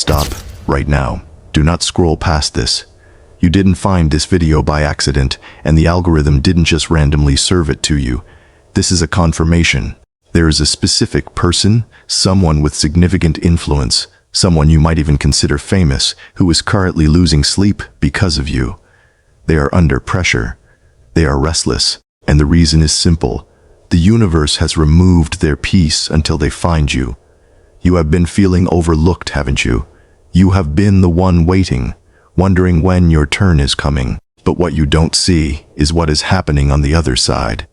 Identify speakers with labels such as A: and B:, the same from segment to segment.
A: Stop, right now. Do not scroll past this. You didn't find this video by accident, and the algorithm didn't just randomly serve it to you. This is a confirmation. There is a specific person, someone with significant influence, someone you might even consider famous, who is currently losing sleep because of you. They are under pressure. They are restless, and the reason is simple. The universe has removed their peace until they find you. You have been feeling overlooked, haven't you? You have been the one waiting, wondering when your turn is coming. But what you don't see is what is happening on the other side.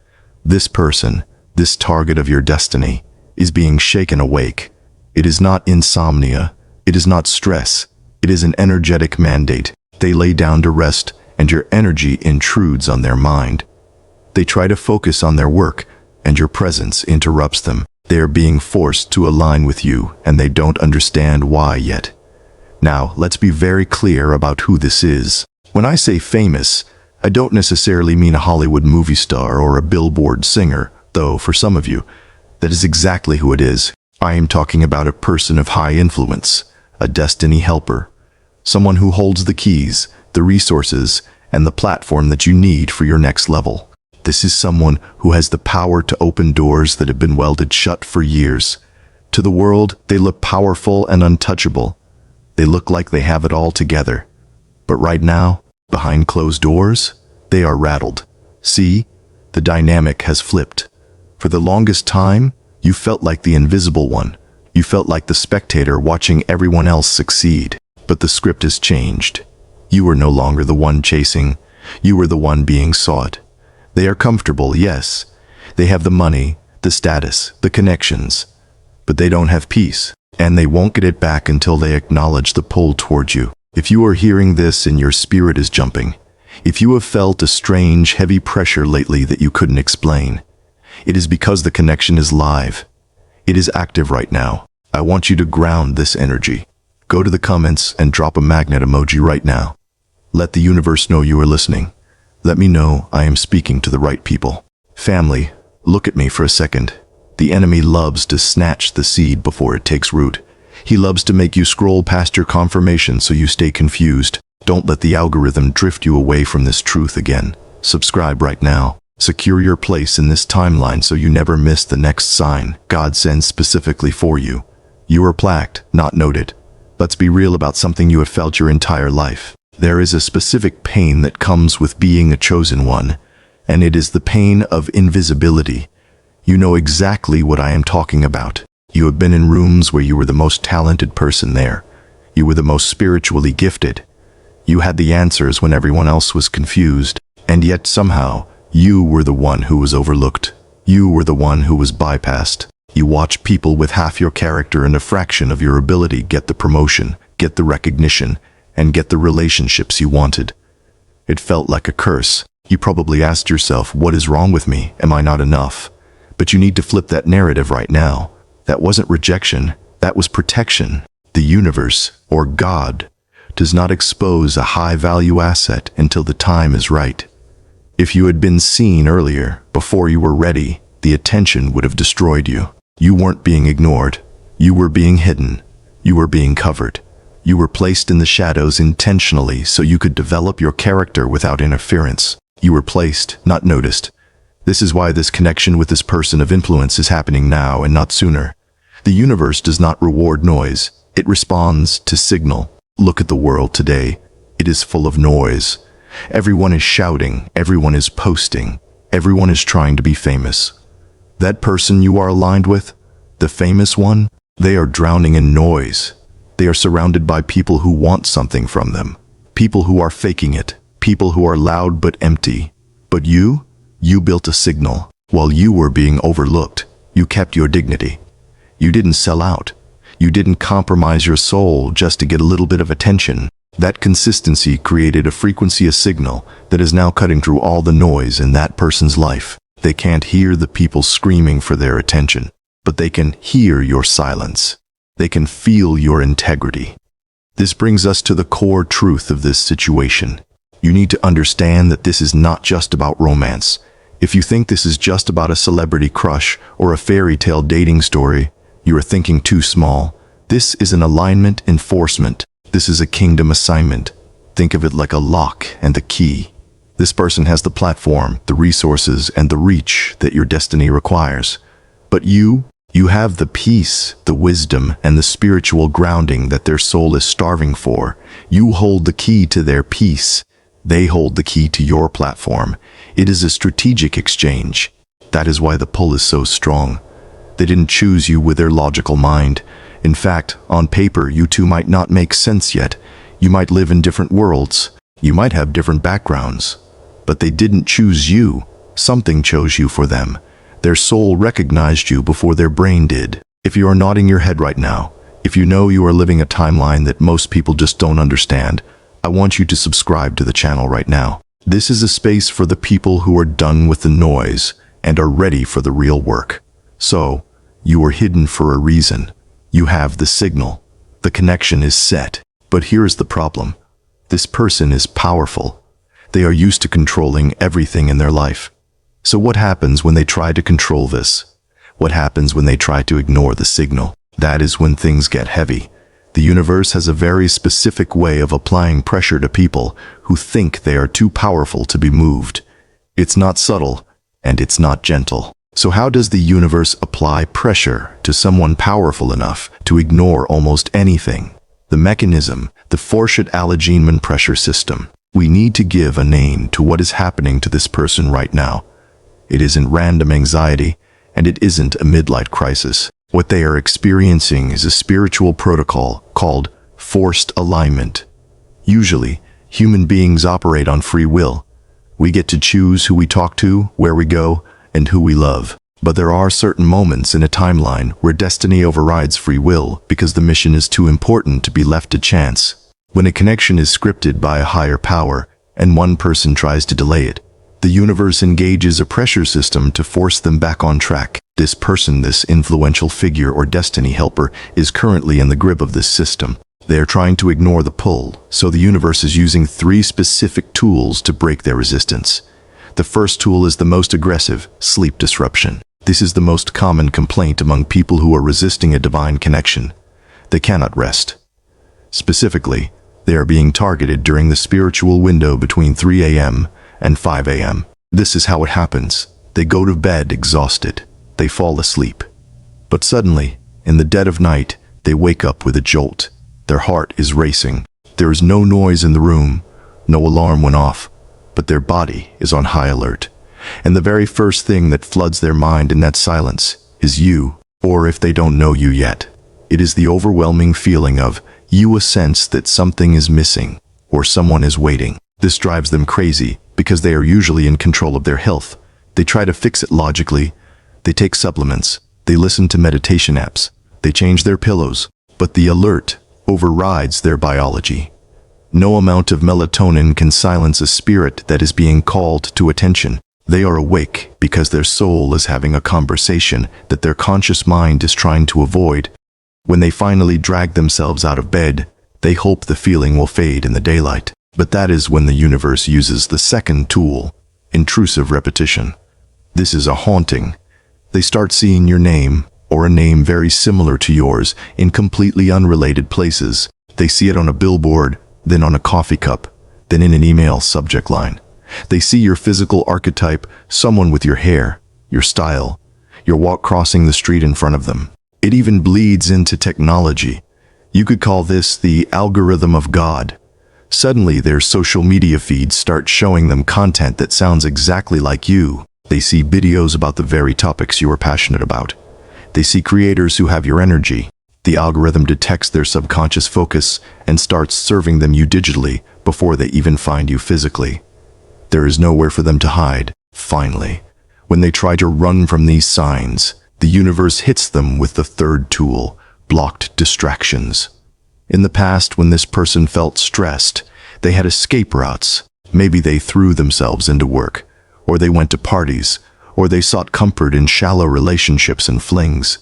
A: This person, this target of your destiny, is being shaken awake. It is not insomnia. It is not stress. It is an energetic mandate. They lay down to rest, and your energy intrudes on their mind. They try to focus on their work, and your presence interrupts them. They are being forced to align with you, and they don't understand why yet. Now, let's be very clear about who this is. When I say famous, I don't necessarily mean a Hollywood movie star or a Billboard singer, though for some of you, that is exactly who it is. I am talking about a person of high influence, a destiny helper, someone who holds the keys, the resources, and the platform that you need for your next level. This is someone who has the power to open doors that have been welded shut for years. To the world, they look powerful and untouchable. They look like they have it all together. But right now, behind closed doors, they are rattled. See, the dynamic has flipped. For the longest time, you felt like the invisible one. You felt like the spectator watching everyone else succeed. But the script has changed. You are no longer the one chasing. You are the one being sought. They are comfortable, yes. They have the money, the status, the connections. But they don't have peace, and they won't get it back until they acknowledge the pull towards you. If you are hearing this and your spirit is jumping, if you have felt a strange, heavy pressure lately that you couldn't explain, it is because the connection is live. It is active right now. I want you to ground this energy. Go to the comments and drop a magnet emoji right now. Let the universe know you are listening. Let me know I am speaking to the right people. Family, look at me for a second. The enemy loves to snatch the seed before it takes root. He loves to make you scroll past your confirmation so you stay confused. Don't let the algorithm drift you away from this truth again. Subscribe right now. Secure your place in this timeline so you never miss the next sign God sends specifically for you. You are plaqued, not noted. Let's be real about something you have felt your entire life. There is a specific pain that comes with being a chosen one, and it is the pain of invisibility. You know exactly what I am talking about. You have been in rooms where you were the most talented person there. You were the most spiritually gifted. You had the answers when everyone else was confused, and yet somehow, you were the one who was overlooked. You were the one who was bypassed. You watched people with half your character and a fraction of your ability get the promotion, get the recognition, and get the relationships you wanted. It felt like a curse. You probably asked yourself, what is wrong with me? Am I not enough? But you need to flip that narrative right now. That wasn't rejection, that was protection. The universe, or God, does not expose a high-value asset until the time is right. If you had been seen earlier, before you were ready, the attention would have destroyed you. You weren't being ignored. You were being hidden. You were being covered. You were placed in the shadows intentionally so you could develop your character without interference. You were placed, not noticed. This is why this connection with this person of influence is happening now and not sooner. The universe does not reward noise. It responds to signal. Look at the world today. It is full of noise. Everyone is shouting. Everyone is posting. Everyone is trying to be famous. That person you are aligned with, the famous one, they are drowning in noise. They are surrounded by people who want something from them. People who are faking it. People who are loud but empty. But you built a signal. While you were being overlooked, you kept your dignity. You didn't sell out. You didn't compromise your soul just to get a little bit of attention. That consistency created a frequency, a signal that is now cutting through all the noise in that person's life. They can't hear the people screaming for their attention, but they can hear your silence. They can feel your integrity. This brings us to the core truth of this situation. You need to understand that this is not just about romance. If you think this is just about a celebrity crush or a fairy tale dating story, you are thinking too small. This is an alignment enforcement. This is a kingdom assignment. Think of it like a lock and the key. This person has the platform, the resources, and the reach that your destiny requires. But you have the peace, the wisdom, and the spiritual grounding that their soul is starving for. You hold the key to their peace. They hold the key to your platform. It is a strategic exchange. That is why the pull is so strong. They didn't choose you with their logical mind. In fact, on paper, you two might not make sense yet. You might live in different worlds. You might have different backgrounds. But they didn't choose you. Something chose you for them. Their soul recognized you before their brain did. If you are nodding your head right now, if you know you are living a timeline that most people just don't understand, I want you to subscribe to the channel right now. This is a space for the people who are done with the noise and are ready for the real work. So, you are hidden for a reason. You have the signal. The connection is set. But here is the problem. This person is powerful. They are used to controlling everything in their life. So what happens when they try to control this? What happens when they try to ignore the signal? That is when things get heavy. The universe has a very specific way of applying pressure to people who think they are too powerful to be moved. It's not subtle, and it's not gentle. So how does the universe apply pressure to someone powerful enough to ignore almost anything? The mechanism, the Forshut-Allegeneman pressure system. We need to give a name to what is happening to this person right now. It isn't random anxiety, and it isn't a midlife crisis. What they are experiencing is a spiritual protocol called forced alignment. Usually, human beings operate on free will. We get to choose who we talk to, where we go, and who we love. But there are certain moments in a timeline where destiny overrides free will because the mission is too important to be left to chance. When a connection is scripted by a higher power, and one person tries to delay it, the universe engages a pressure system to force them back on track. This person, this influential figure or destiny helper, is currently in the grip of this system. They are trying to ignore the pull, so the universe is using 3 specific tools to break their resistance. The first tool is the most aggressive, sleep disruption. This is the most common complaint among people who are resisting a divine connection. They cannot rest. Specifically, they are being targeted during the spiritual window between 3 a.m. and 5 a.m. This is how it happens. They go to bed exhausted. They fall asleep. But suddenly, in the dead of night, they wake up with a jolt. Their heart is racing. There is no noise in the room. No alarm went off. But their body is on high alert. And the very first thing that floods their mind in that silence is you, or if they don't know you yet, it is the overwhelming feeling of you, a sense that something is missing or someone is waiting. This drives them crazy because they are usually in control of their health. They try to fix it logically. They take supplements. They listen to meditation apps. They change their pillows. But the alert overrides their biology. No amount of melatonin can silence a spirit that is being called to attention. They are awake because their soul is having a conversation that their conscious mind is trying to avoid. When they finally drag themselves out of bed, they hope the feeling will fade in the daylight. But that is when the universe uses the second tool, intrusive repetition. This is a haunting. They start seeing your name, or a name very similar to yours, in completely unrelated places. They see it on a billboard, then on a coffee cup, then in an email subject line. They see your physical archetype, someone with your hair, your style, your walk crossing the street in front of them. It even bleeds into technology. You could call this the algorithm of God. Suddenly, their social media feeds start showing them content that sounds exactly like you. They see videos about the very topics you are passionate about. They see creators who have your energy. The algorithm detects their subconscious focus and starts serving them you digitally before they even find you physically. There is nowhere for them to hide. Finally, when they try to run from these signs, the universe hits them with the third tool, blocked distractions. In the past, when this person felt stressed, they had escape routes. Maybe they threw themselves into work, or they went to parties, or they sought comfort in shallow relationships and flings.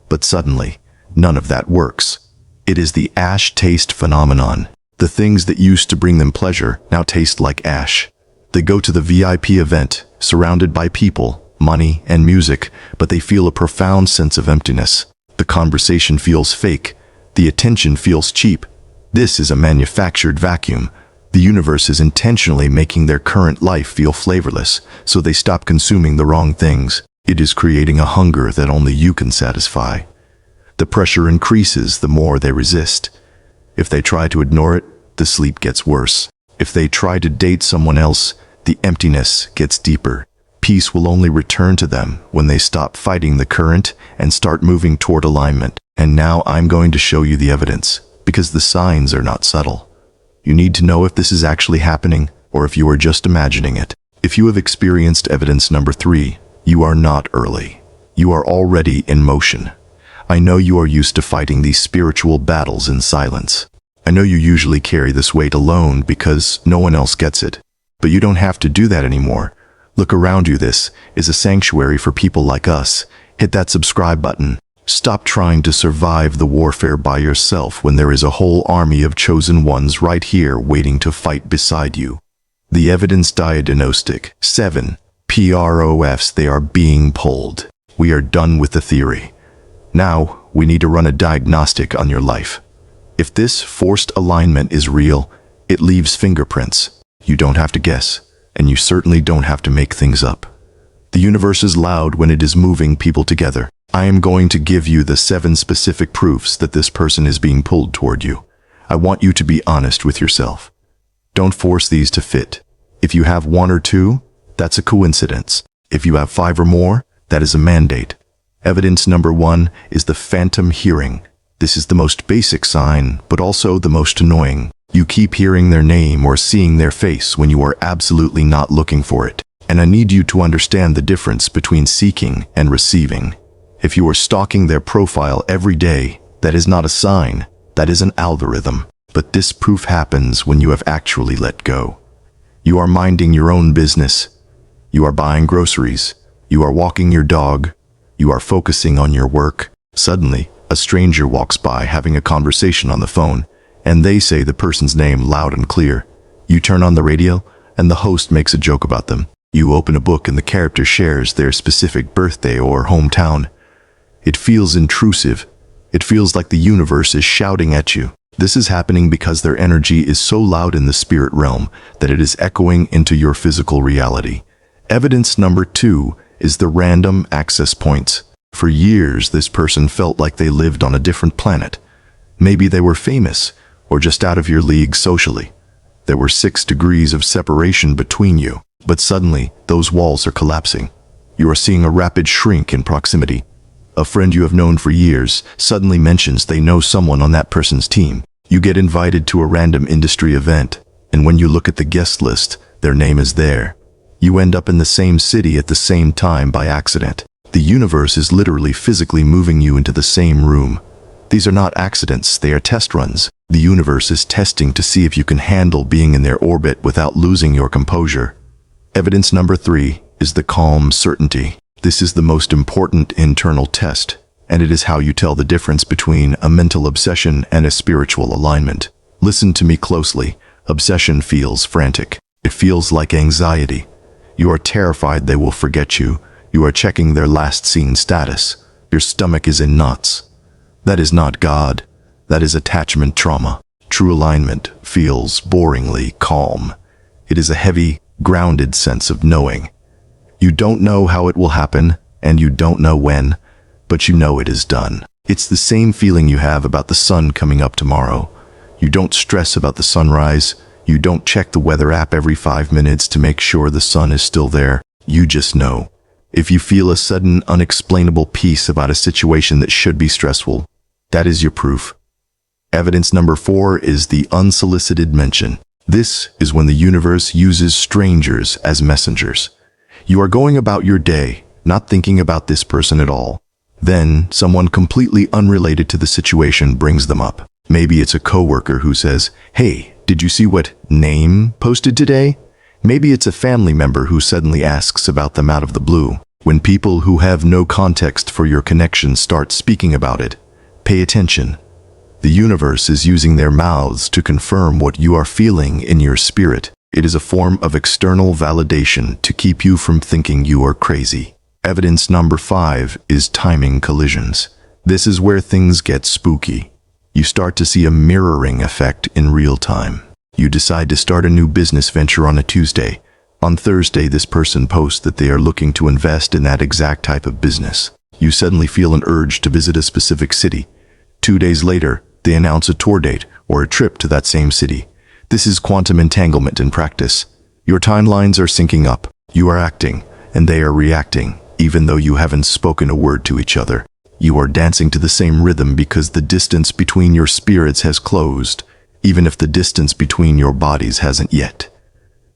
A: But suddenly, none of that works. It is the ash taste phenomenon. The things that used to bring them pleasure now taste like ash. They go to the VIP event, surrounded by people, money, and music, but they feel a profound sense of emptiness. The conversation feels fake. The attention feels cheap. This is a manufactured vacuum. The universe is intentionally making their current life feel flavorless, so they stop consuming the wrong things. It is creating a hunger that only you can satisfy. The pressure increases the more they resist. If they try to ignore it, the sleep gets worse. If they try to date someone else, the emptiness gets deeper. Peace will only return to them when they stop fighting the current and start moving toward alignment. And now I'm going to show you the evidence, because the signs are not subtle. You need to know if this is actually happening or if you are just imagining it. If you have experienced evidence number 3, you are not early. You are already in motion. I know you are used to fighting these spiritual battles in silence. I know you usually carry this weight alone because no one else gets it. But you don't have to do that anymore. Look around you. This is a sanctuary for people like us. Hit that subscribe button. Stop trying to survive the warfare by yourself when there is a whole army of chosen ones right here waiting to fight beside you. The evidence diagnostic. 7. PROFs. They are being pulled. We are done with the theory. Now, we need to run a diagnostic on your life. If this forced alignment is real, it leaves fingerprints. You don't have to guess, and you certainly don't have to make things up. The universe is loud when it is moving people together. I am going to give you the 7 specific proofs that this person is being pulled toward you. I want you to be honest with yourself. Don't force these to fit. If you have 1 or 2, that's a coincidence. If you have 5 or more, that is a mandate. Evidence number 1 is the phantom hearing. This is the most basic sign, but also the most annoying. You keep hearing their name or seeing their face when you are absolutely not looking for it. And I need you to understand the difference between seeking and receiving. If you are stalking their profile every day, that is not a sign, that is an algorithm. But this proof happens when you have actually let go. You are minding your own business. You are buying groceries. You are walking your dog. You are focusing on your work. Suddenly, a stranger walks by having a conversation on the phone, and they say the person's name loud and clear. You turn on the radio, and the host makes a joke about them. You open a book and the character shares their specific birthday or hometown. It feels intrusive. It feels like the universe is shouting at you. This is happening because their energy is so loud in the spirit realm that it is echoing into your physical reality. Evidence number 2 is the random access points. For years, this person felt like they lived on a different planet. Maybe they were famous, or just out of your league socially. There were 6 degrees of separation between you, but suddenly, those walls are collapsing. You are seeing a rapid shrink in proximity. A friend you have known for years suddenly mentions they know someone on that person's team. You get invited to a random industry event, and when you look at the guest list, their name is there. You end up in the same city at the same time by accident. The universe is literally physically moving you into the same room. These are not accidents, they are test runs. The universe is testing to see if you can handle being in their orbit without losing your composure. Evidence number 3 is the calm certainty. This is the most important internal test, and it is how you tell the difference between a mental obsession and a spiritual alignment. Listen to me closely. Obsession feels frantic. It feels like anxiety. You are terrified they will forget you. You are checking their last seen status. Your stomach is in knots. That is not God. That is attachment trauma. True alignment feels boringly calm. It is a heavy, grounded sense of knowing. You don't know how it will happen, and you don't know when, but you know it is done. It's the same feeling you have about the sun coming up tomorrow. You don't stress about the sunrise. You don't check the weather app every 5 minutes to make sure the sun is still there. You just know. If you feel a sudden, unexplainable peace about a situation that should be stressful, that is your proof. Evidence number 4 is the unsolicited mention. This is when the universe uses strangers as messengers. You are going about your day, not thinking about this person at all. Then, someone completely unrelated to the situation brings them up. Maybe it's a coworker who says, "Hey, did you see what name posted today?" Maybe it's a family member who suddenly asks about them out of the blue. When people who have no context for your connection start speaking about it, pay attention. The universe is using their mouths to confirm what you are feeling in your spirit. It is a form of external validation to keep you from thinking you are crazy. Evidence number 5 is timing collisions. This is where things get spooky. You start to see a mirroring effect in real time. You decide to start a new business venture on a Tuesday. On Thursday, this person posts that they are looking to invest in that exact type of business. You suddenly feel an urge to visit a specific city. 2 days later, they announce a tour date or a trip to that same city. This is quantum entanglement in practice. Your timelines are syncing up. You are acting, and they are reacting, even though you haven't spoken a word to each other. You are dancing to the same rhythm because the distance between your spirits has closed, even if the distance between your bodies hasn't yet.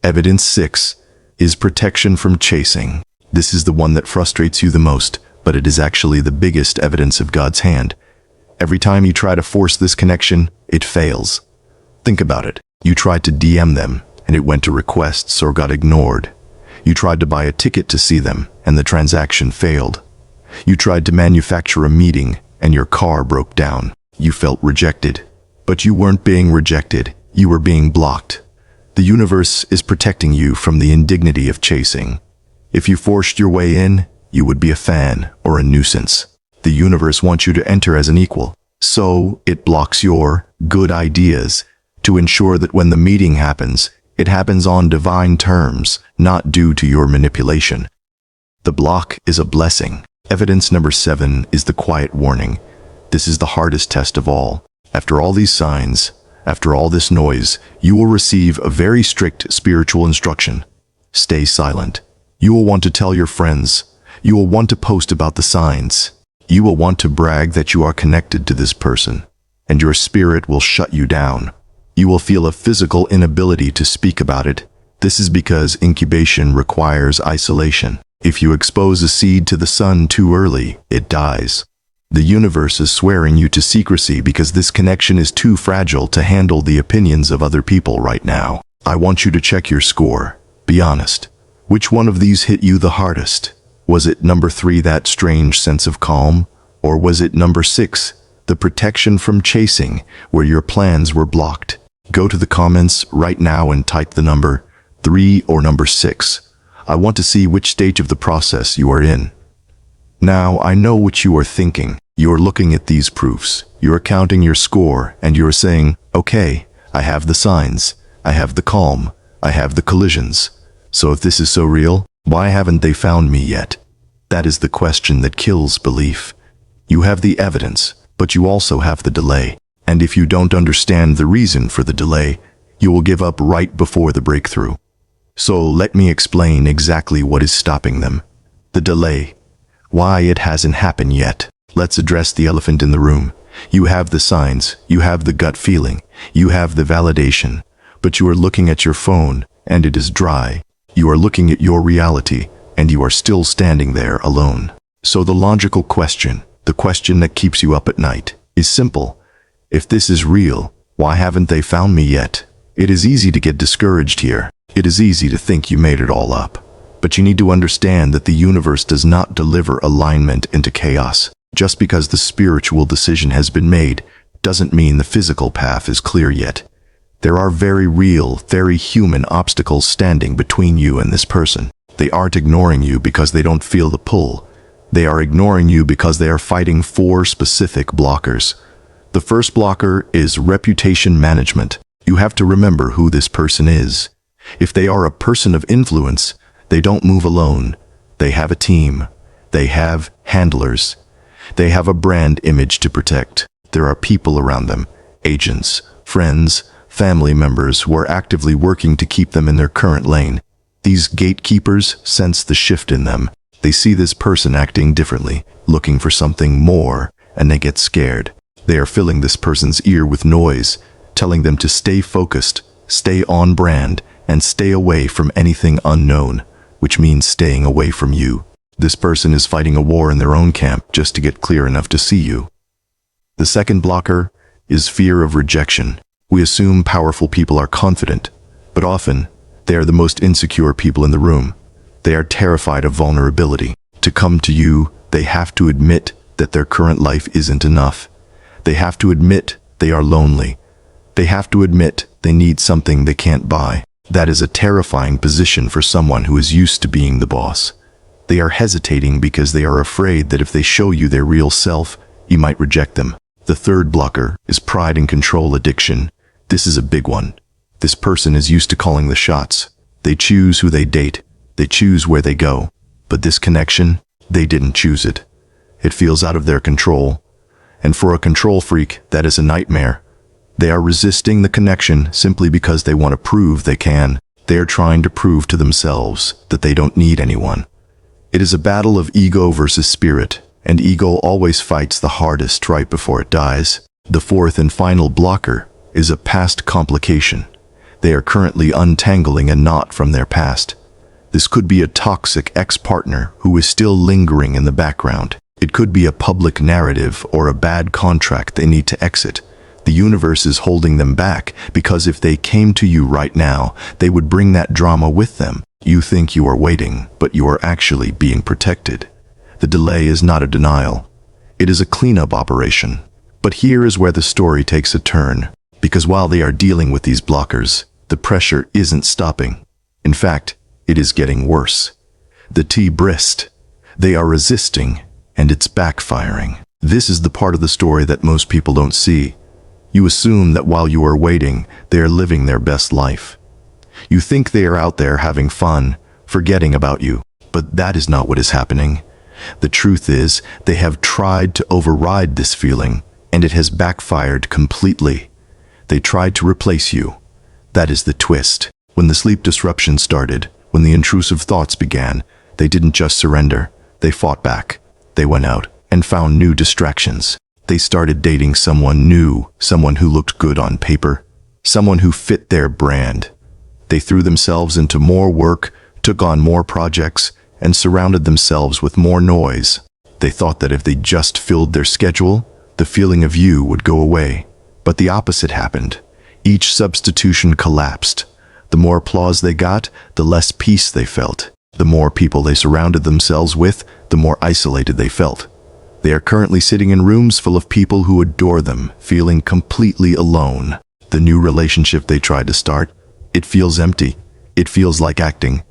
A: Evidence 6 is protection from chasing. This is the one that frustrates you the most, but it is actually the biggest evidence of God's hand. Every time you try to force this connection, it fails. Think about it. You tried to DM them, and it went to requests or got ignored. You tried to buy a ticket to see them, and the transaction failed. You tried to manufacture a meeting, and your car broke down. You felt rejected. But you weren't being rejected. You were being blocked. The universe is protecting you from the indignity of chasing. If you forced your way in, you would be a fan or a nuisance. The universe wants you to enter as an equal. So it blocks your good ideas to ensure that when the meeting happens, it happens on divine terms, not due to your manipulation. The block is a blessing. Evidence number 7 is the quiet warning. This is the hardest test of all. After all these signs, after all this noise, you will receive a very strict spiritual instruction. Stay silent. You will want to tell your friends. You will want to post about the signs. You will want to brag that you are connected to this person, and your spirit will shut you down. You will feel a physical inability to speak about it. This is because incubation requires isolation. If you expose a seed to the sun too early, it dies. The universe is swearing you to secrecy because this connection is too fragile to handle the opinions of other people right now. I want you to check your score. Be honest. Which one of these hit you the hardest? Was it number 3, that strange sense of calm? Or was it number 6, the protection from chasing, where your plans were blocked? Go to the comments right now and type the number 3 or number 6. I want to see which stage of the process you are in. Now, I know what you are thinking. You are looking at these proofs. You are counting your score, and you are saying, okay, I have the signs. I have the calm. I have the collisions. So if this is so real, why haven't they found me yet? That is the question that kills belief. You have the evidence, but you also have the delay. And if you don't understand the reason for the delay, you will give up right before the breakthrough. So let me explain exactly what is stopping them. The delay. Why it hasn't happened yet. Let's address the elephant in the room. You have the signs, you have the gut feeling, you have the validation, but you are looking at your phone, and it is dry. You are looking at your reality, and you are still standing there alone. So the logical question, the question that keeps you up at night, is simple. If this is real, why haven't they found me yet? It is easy to get discouraged here. It is easy to think you made it all up. But you need to understand that the universe does not deliver alignment into chaos. Just because the spiritual decision has been made doesn't mean the physical path is clear yet. There are very real, very human obstacles standing between you and this person. They aren't ignoring you because they don't feel the pull. They are ignoring you because they are fighting 4 specific blockers. The first blocker is reputation management. You have to remember who this person is. If they are a person of influence, they don't move alone. They have a team. They have handlers. They have a brand image to protect. There are people around them, agents, friends, family members who are actively working to keep them in their current lane. These gatekeepers sense the shift in them. They see this person acting differently, looking for something more, and they get scared. They are filling this person's ear with noise, telling them to stay focused, stay on brand, and stay away from anything unknown, which means staying away from you. This person is fighting a war in their own camp just to get clear enough to see you. The second blocker is fear of rejection. We assume powerful people are confident, but often they are the most insecure people in the room. They are terrified of vulnerability. To come to you, they have to admit that their current life isn't enough. They have to admit they are lonely. They have to admit they need something they can't buy. That is a terrifying position for someone who is used to being the boss. They are hesitating because they are afraid that if they show you their real self, you might reject them. The third blocker is pride and control addiction. This is a big one. This person is used to calling the shots. They choose who they date. They choose where they go. But this connection, they didn't choose it. It feels out of their control. And for a control freak, that is a nightmare. They are resisting the connection simply because they want to prove they can. They are trying to prove to themselves that they don't need anyone. It is a battle of ego versus spirit, and ego always fights the hardest right before it dies. The fourth and final blocker is a past complication. They are currently untangling a knot from their past. This could be a toxic ex-partner who is still lingering in the background. It could be a public narrative or a bad contract they need to exit. The universe is holding them back because if they came to you right now, they would bring that drama with them. You think you are waiting, but you are actually being protected. The delay is not a denial. It is a cleanup operation. But here is where the story takes a turn, because while they are dealing with these blockers, the pressure isn't stopping. In fact, it is getting worse. The T-brist. They are resisting, and it's backfiring. This is the part of the story that most people don't see. You assume that while you are waiting, they are living their best life. You think they are out there having fun, forgetting about you, but that is not what is happening. The truth is, they have tried to override this feeling, and it has backfired completely. They tried to replace you. That is the twist. When the sleep disruption started, when the intrusive thoughts began, they didn't just surrender. They fought back. They went out and found new distractions. They started dating someone new, someone who looked good on paper, someone who fit their brand. They threw themselves into more work, took on more projects, and surrounded themselves with more noise. They thought that if they just filled their schedule, the feeling of you would go away. But the opposite happened. Each substitution collapsed. The more applause they got, the less peace they felt. The more people they surrounded themselves with, the more isolated they felt. They are currently sitting in rooms full of people who adore them, feeling completely alone. The new relationship they tried to start, it feels empty. It feels like acting.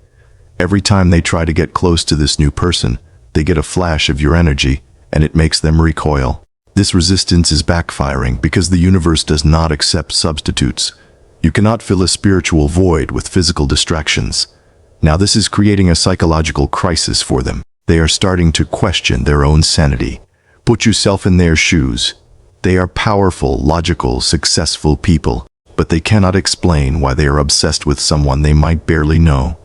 A: Every time they try to get close to this new person, they get a flash of your energy, and it makes them recoil. This resistance is backfiring because the universe does not accept substitutes. You cannot fill a spiritual void with physical distractions. Now this is creating a psychological crisis for them. They are starting to question their own sanity. Put yourself in their shoes. They are powerful, logical, successful people, but they cannot explain why they are obsessed with someone they might barely know.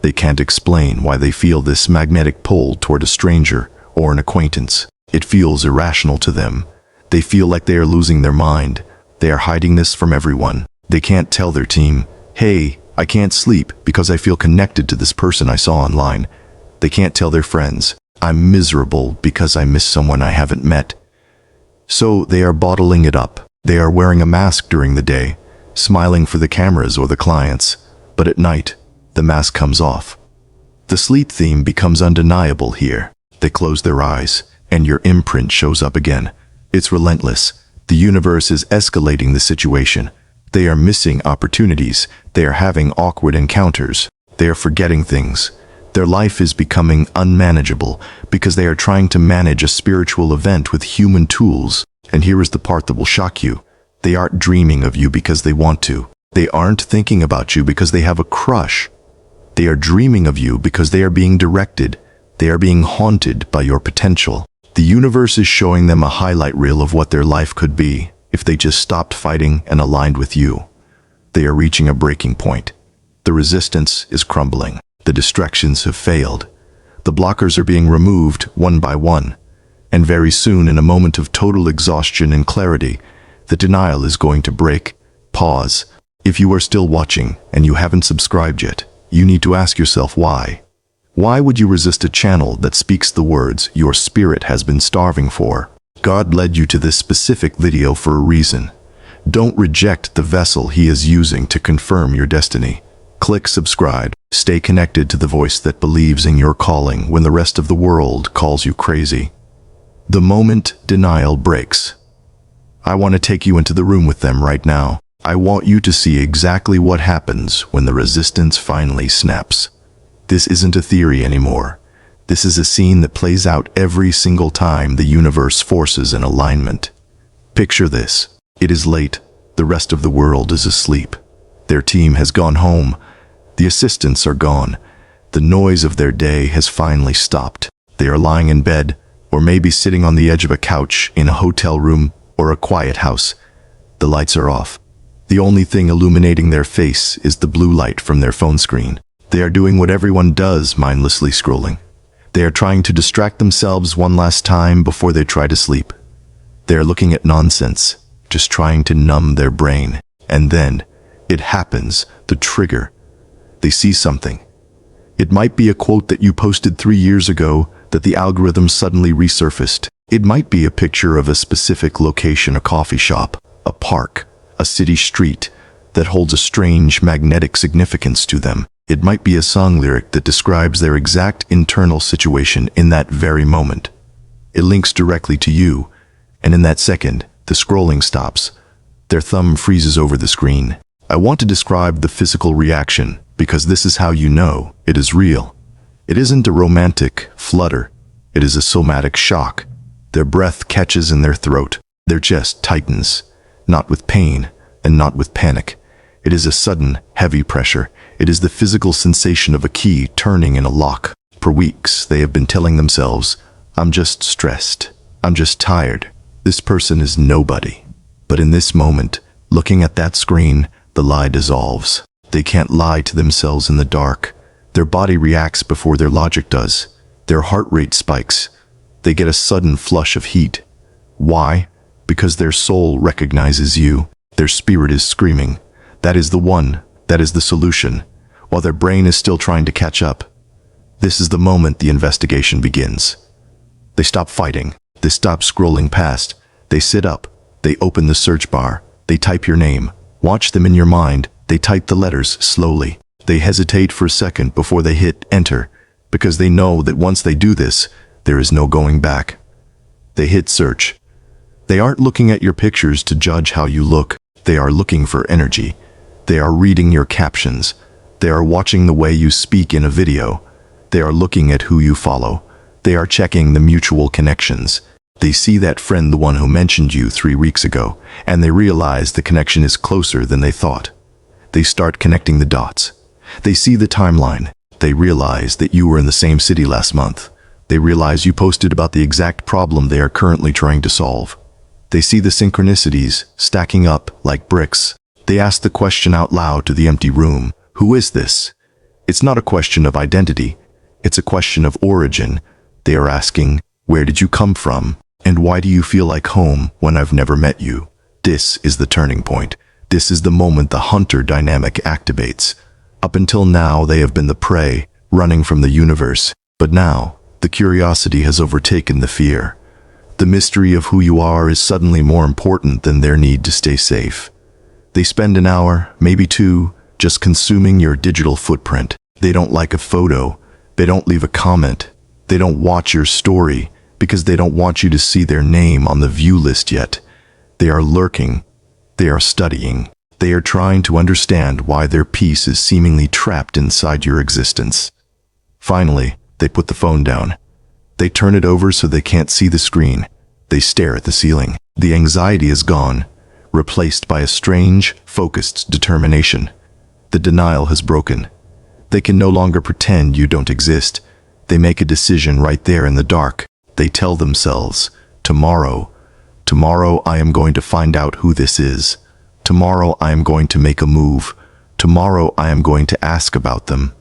A: They can't explain why they feel this magnetic pull toward a stranger or an acquaintance. It feels irrational to them. They feel like they are losing their mind. They are hiding this from everyone. They can't tell their team, "Hey, I can't sleep because I feel connected to this person I saw online." They can't tell their friends, "I'm miserable because I miss someone I haven't met." So they are bottling it up. They are wearing a mask during the day, smiling for the cameras or the clients, but at night, the mask comes off. The sleep theme becomes undeniable here. They close their eyes, and your imprint shows up again. It's relentless. The universe is escalating the situation. They are missing opportunities. They are having awkward encounters. They are forgetting things. Their life is becoming unmanageable because they are trying to manage a spiritual event with human tools. And here is the part that will shock you. They aren't dreaming of you because they want to. They aren't thinking about you because they have a crush. They are dreaming of you because they are being directed. They are being haunted by your potential. The universe is showing them a highlight reel of what their life could be if they just stopped fighting and aligned with you. They are reaching a breaking point. The resistance is crumbling. The distractions have failed. The blockers are being removed one by one. And very soon, in a moment of total exhaustion and clarity, the denial is going to break. Pause. If you are still watching and you haven't subscribed yet, you need to ask yourself why. Why would you resist a channel that speaks the words your spirit has been starving for? God led you to this specific video for a reason. Don't reject the vessel He is using to confirm your destiny. Click subscribe. Stay connected to the voice that believes in your calling when the rest of the world calls you crazy. The moment denial breaks. I want to take you into the room with them right now. I want you to see exactly what happens when the resistance finally snaps. This isn't a theory anymore. This is a scene that plays out every single time the universe forces an alignment. Picture this. It is late. The rest of the world is asleep. Their team has gone home. The assistants are gone. The noise of their day has finally stopped. They are lying in bed, or maybe sitting on the edge of a couch in a hotel room or a quiet house. The lights are off. The only thing illuminating their face is the blue light from their phone screen. They are doing what everyone does, mindlessly scrolling. They are trying to distract themselves one last time before they try to sleep. They are looking at nonsense, just trying to numb their brain. And then, it happens, the trigger. They see something. It might be a quote that you posted 3 years ago that the algorithm suddenly resurfaced. It might be a picture of a specific location, a coffee shop, a park, a city street that holds a strange magnetic significance to them. It might be a song lyric that describes their exact internal situation in that very moment. It links directly to you, and in that second, the scrolling stops. Their thumb freezes over the screen. I want to describe the physical reaction, because this is how you know it is real. It isn't a romantic flutter. It is a somatic shock. Their breath catches in their throat. Their chest tightens, not with pain and not with panic. It is a sudden, heavy pressure. It is the physical sensation of a key turning in a lock. For weeks, they have been telling themselves, "I'm just stressed. I'm just tired. This person is nobody." But in this moment, looking at that screen, the lie dissolves. They can't lie to themselves in the dark. Their body reacts before their logic does. Their heart rate spikes. They get a sudden flush of heat. Why? Because their soul recognizes you. Their spirit is screaming. That is the one. That is the solution. While their brain is still trying to catch up. This is the moment the investigation begins. They stop fighting. They stop scrolling past. They sit up. They open the search bar. They type your name. Watch them in your mind. They type the letters slowly. They hesitate for a second before they hit enter, because they know that once they do this, there is no going back. They hit search. They aren't looking at your pictures to judge how you look. They are looking for energy. They are reading your captions. They are watching the way you speak in a video. They are looking at who you follow. They are checking the mutual connections. They see that friend, the one who mentioned you 3 weeks ago, and they realize the connection is closer than they thought. They start connecting the dots. They see the timeline. They realize that you were in the same city last month. They realize you posted about the exact problem they are currently trying to solve. They see the synchronicities stacking up like bricks. They ask the question out loud to the empty room. Who is this? It's not a question of identity. It's a question of origin. They are asking, where did you come from? And why do you feel like home when I've never met you? This is the turning point. This is the moment the hunter dynamic activates. Up until now, they have been the prey, running from the universe. But now, the curiosity has overtaken the fear. The mystery of who you are is suddenly more important than their need to stay safe. They spend an hour, maybe 2, just consuming your digital footprint. They don't like a photo. They don't leave a comment. They don't watch your story because they don't want you to see their name on the view list yet. They are lurking. They are studying. They are trying to understand why their peace is seemingly trapped inside your existence. Finally, they put the phone down. They turn it over so they can't see the screen. They stare at the ceiling. The anxiety is gone, replaced by a strange, focused determination. The denial has broken. They can no longer pretend you don't exist. They make a decision right there in the dark. They tell themselves, tomorrow I am going to find out who this is. Tomorrow I am going to make a move. Tomorrow I am going to ask about them.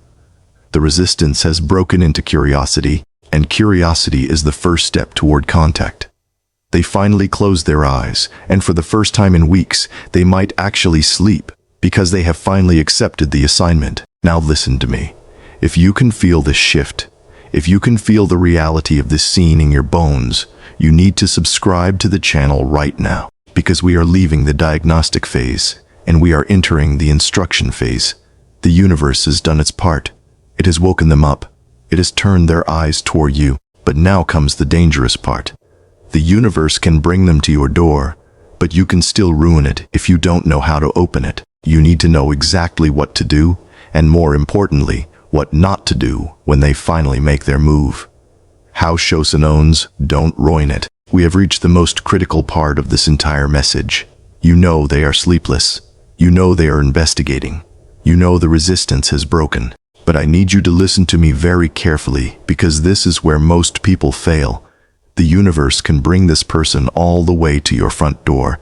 A: The resistance has broken into curiosity, and curiosity is the first step toward contact. They finally close their eyes, and for the first time in weeks, they might actually sleep, because they have finally accepted the assignment. Now listen to me. If you can feel this shift, if you can feel the reality of this scene in your bones, you need to subscribe to the channel right now, because we are leaving the diagnostic phase, and we are entering the instruction phase. The universe has done its part. It has woken them up. It has turned their eyes toward you. But now comes the dangerous part. The universe can bring them to your door, but you can still ruin it if you don't know how to open it. You need to know exactly what to do, and more importantly, what not to do when they finally make their move. House Shosanons, don't ruin it. We have reached the most critical part of this entire message. You know they are sleepless. You know they are investigating. You know the resistance has broken. But I need you to listen to me very carefully, because this is where most people fail. The universe can bring this person all the way to your front door.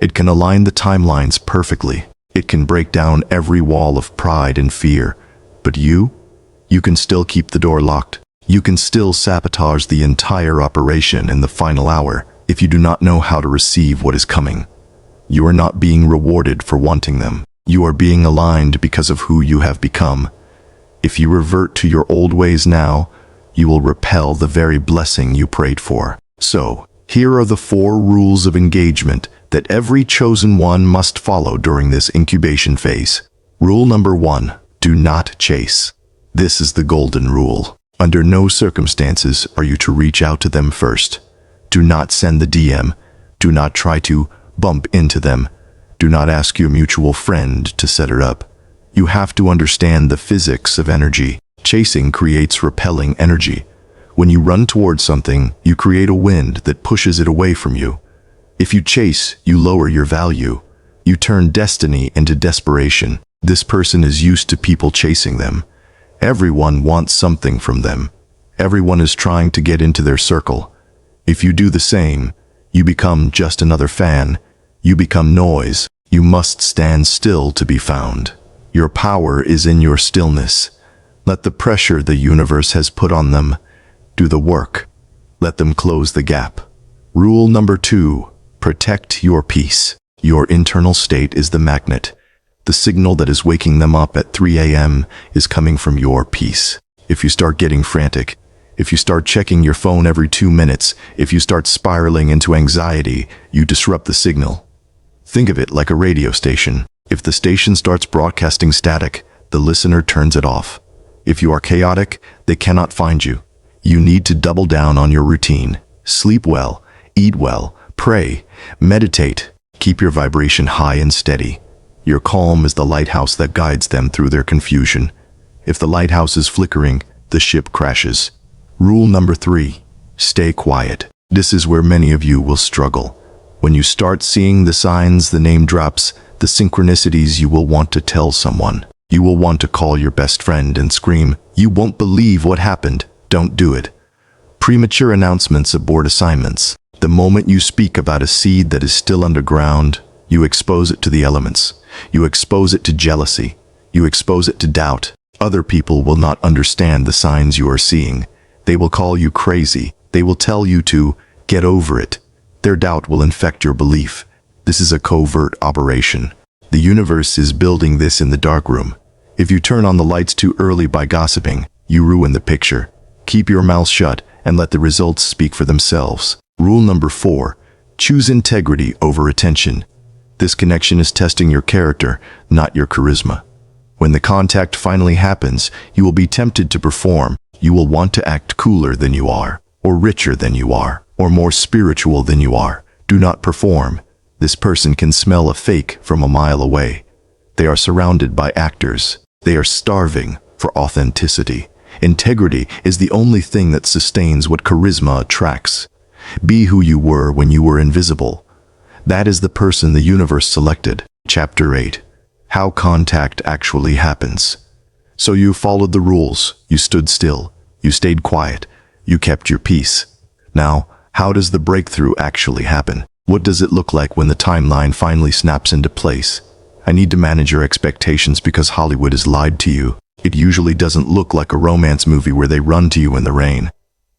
A: It can align the timelines perfectly. It can break down every wall of pride and fear. But you can still keep the door locked. You can still sabotage the entire operation in the final hour if you do not know how to receive what is coming. You are not being rewarded for wanting them. You are being aligned because of who you have become. If you revert to your old ways now, you will repel the very blessing you prayed for. So, here are the 4 rules of engagement that every chosen one must follow during this incubation phase. Rule number 1, do not chase. This is the golden rule. Under no circumstances are you to reach out to them first. Do not send the DM. Do not try to bump into them. Do not ask your mutual friend to set it up. You have to understand the physics of energy. Chasing creates repelling energy. When you run towards something, you create a wind that pushes it away from you. If you chase, you lower your value. You turn destiny into desperation. This person is used to people chasing them. Everyone wants something from them. Everyone is trying to get into their circle. If you do the same, you become just another fan. You become noise. You must stand still to be found. Your power is in your stillness. Let the pressure the universe has put on them do the work. Let them close the gap. Rule number 2, protect your peace. Your internal state is the magnet. The signal that is waking them up at 3 a.m. is coming from your peace. If you start getting frantic, if you start checking your phone every 2 minutes, if you start spiraling into anxiety, you disrupt the signal. Think of it like a radio station. If the station starts broadcasting static, the listener turns it off. If you are chaotic, they cannot find you. You need to double down on your routine. Sleep well, eat well, pray, meditate. Keep your vibration high and steady. Your calm is the lighthouse that guides them through their confusion. If the lighthouse is flickering, the ship crashes. Rule number 3, stay quiet. This is where many of you will struggle. When you start seeing the signs, the name drops, the synchronicities, you will want to tell someone. You will want to call your best friend and scream, "You won't believe what happened." Don't do it. Premature announcements abort assignments. The moment you speak about a seed that is still underground, you expose it to the elements. You expose it to jealousy. You expose it to doubt. Other people will not understand the signs you are seeing. They will call you crazy. They will tell you to get over it. Their doubt will infect your belief. This is a covert operation. The universe is building this in the darkroom. If you turn on the lights too early by gossiping, you ruin the picture. Keep your mouth shut and let the results speak for themselves. Rule number 4, choose integrity over attention. This connection is testing your character, not your charisma. When the contact finally happens, you will be tempted to perform. You will want to act cooler than you are, or richer than you are, or more spiritual than you are. Do not perform. This person can smell a fake from a mile away. They are surrounded by actors. They are starving for authenticity. Integrity is the only thing that sustains what charisma attracts. Be who you were when you were invisible. That is the person the universe selected. Chapter 8. How contact actually happens. So you followed the rules. You stood still. You stayed quiet. You kept your peace. Now, how does the breakthrough actually happen? What does it look like when the timeline finally snaps into place? I need to manage your expectations because Hollywood has lied to you. It usually doesn't look like a romance movie where they run to you in the rain.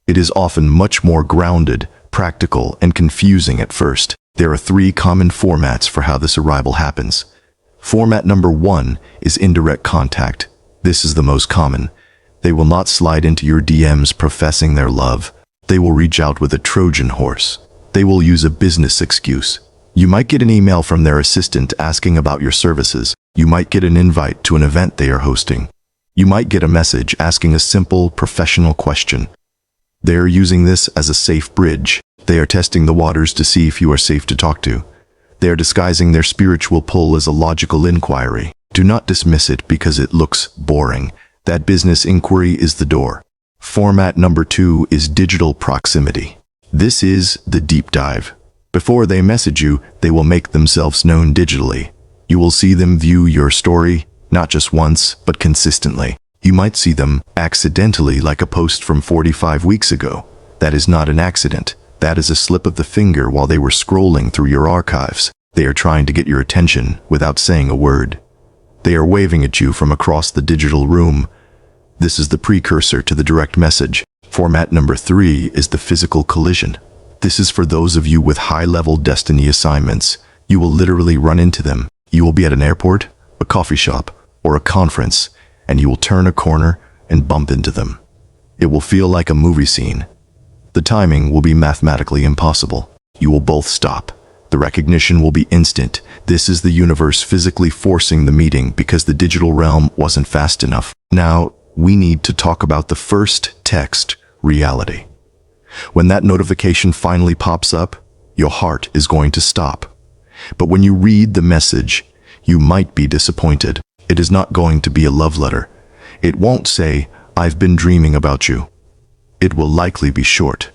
A: It is often much more grounded, practical, and confusing at first. There are 3 common formats for how this arrival happens. Format number 1 is indirect contact. This is the most common. They will not slide into your DMs professing their love. They will reach out with a Trojan horse. They will use a business excuse. You might get an email from their assistant asking about your services. You might get an invite to an event they are hosting. You might get a message asking a simple, professional question. They are using this as a safe bridge. They are testing the waters to see if you are safe to talk to. They are disguising their spiritual pull as a logical inquiry. Do not dismiss it because it looks boring. That business inquiry is the door. Format number 2 is digital proximity. This is the deep dive. Before they message you, they will make themselves known digitally. You will see them view your story, not just once, but consistently. You might see them accidentally, like a post from 45 weeks ago. That is not an accident. That is a slip of the finger while they were scrolling through your archives. They are trying to get your attention without saying a word. They are waving at you from across the digital room. This is the precursor to the direct message. Format number 3 is the physical collision. This is for those of you with high-level destiny assignments. You will literally run into them. You will be at an airport, a coffee shop, or a conference, and you will turn a corner and bump into them. It will feel like a movie scene. The timing will be mathematically impossible. You will both stop. The recognition will be instant. This is the universe physically forcing the meeting because the digital realm wasn't fast enough. Now, we need to talk about the first text, reality. When that notification finally pops up, your heart is going to stop. But when you read the message, you might be disappointed. It is not going to be a love letter. It won't say, "I've been dreaming about you." It will likely be short.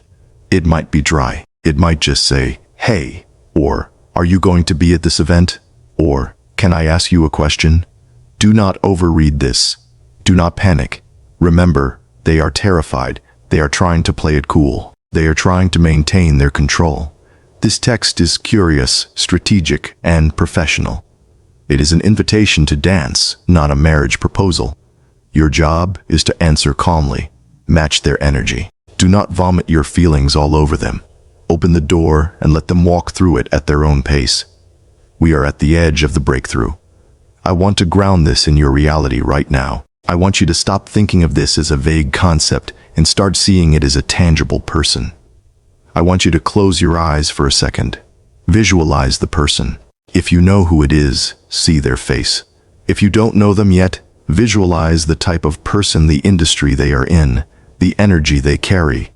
A: It might be dry. It might just say, "Hey," or "Are you going to be at this event?" or "Can I ask you a question?" Do not overread this. Do not panic. Remember, they are terrified. They are trying to play it cool. They are trying to maintain their control. This text is curious, strategic, and professional. It is an invitation to dance, not a marriage proposal. Your job is to answer calmly. Match their energy. Do not vomit your feelings all over them. Open the door and let them walk through it at their own pace. We are at the edge of the breakthrough. I want to ground this in your reality right now. I want you to stop thinking of this as a vague concept and start seeing it as a tangible person. I want you to close your eyes for a second. Visualize the person. If you know who it is, see their face. If you don't know them yet, visualize the type of person, the industry they are in, the energy they carry.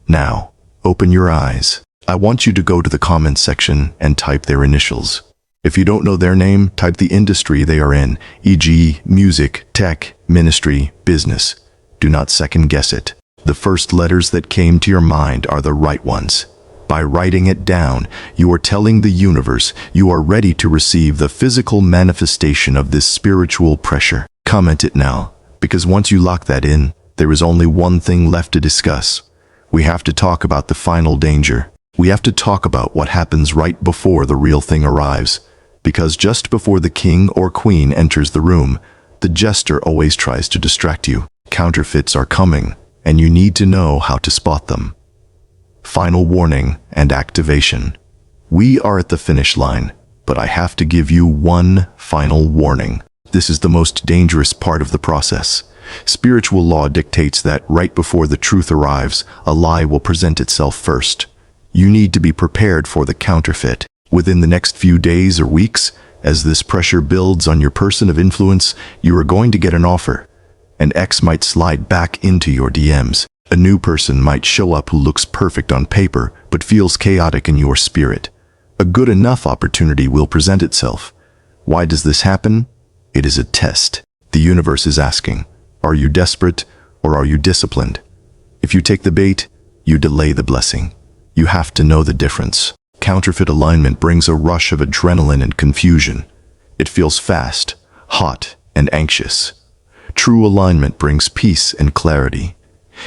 A: Now, open your eyes. I want you to go to the comments section and type their initials. If you don't know their name, type the industry they are in, e.g., music, tech, ministry, business. Do not second guess it. The first letters that came to your mind are the right ones. By writing it down, you are telling the universe you are ready to receive the physical manifestation of this spiritual pressure. Comment it now, because once you lock that in, there is only one thing left to discuss. We have to talk about the final danger. We have to talk about what happens right before the real thing arrives. Because just before the king or queen enters the room, the jester always tries to distract you. Counterfeits are coming, and you need to know how to spot them. Final warning and activation. We are at the finish line, but I have to give you one final warning. This is the most dangerous part of the process. Spiritual law dictates that right before the truth arrives, a lie will present itself first. You need to be prepared for the counterfeit. Within the next few days or weeks, as this pressure builds on your person of influence, you are going to get an offer. An ex might slide back into your DMs. A new person might show up who looks perfect on paper, but feels chaotic in your spirit. A good enough opportunity will present itself. Why does this happen? It is a test. The universe is asking, are you desperate or are you disciplined? If you take the bait, you delay the blessing. You have to know the difference. Counterfeit alignment brings a rush of adrenaline and confusion. It feels fast, hot, and anxious. True alignment brings peace and clarity.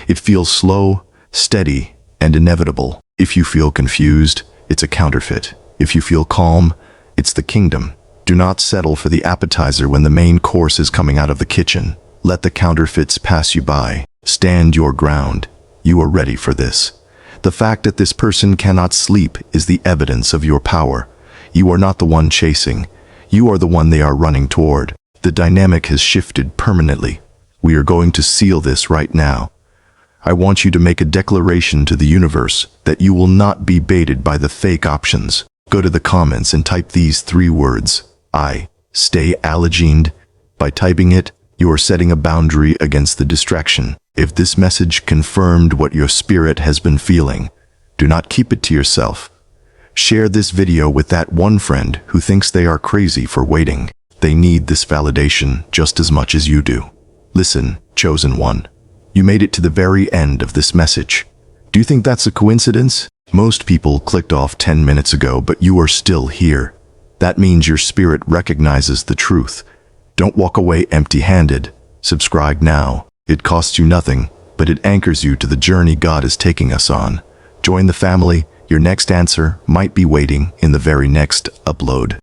A: It feels slow, steady, and inevitable. If you feel confused, it's a counterfeit. If you feel calm, it's the kingdom. Do not settle for the appetizer when the main course is coming out of the kitchen. Let the counterfeits pass you by. Stand your ground. You are ready for this. The fact that this person cannot sleep is the evidence of your power. You are not the one chasing. You are the one they are running toward. The dynamic has shifted permanently. We are going to seal this right now. I want you to make a declaration to the universe that you will not be baited by the fake options. Go to the comments and type these 3 words. Stay allegianed. By typing it, you are setting a boundary against the distraction. If this message confirmed what your spirit has been feeling, do not keep it to yourself. Share this video with that one friend who thinks they are crazy for waiting. They need this validation just as much as you do. Listen, chosen one. You made it to the very end of this message. Do you think that's a coincidence? Most people clicked off 10 minutes ago, but you are still here. That means your spirit recognizes the truth. Don't walk away empty-handed. Subscribe now. It costs you nothing, but it anchors you to the journey God is taking us on. Join the family. Your next answer might be waiting in the very next upload.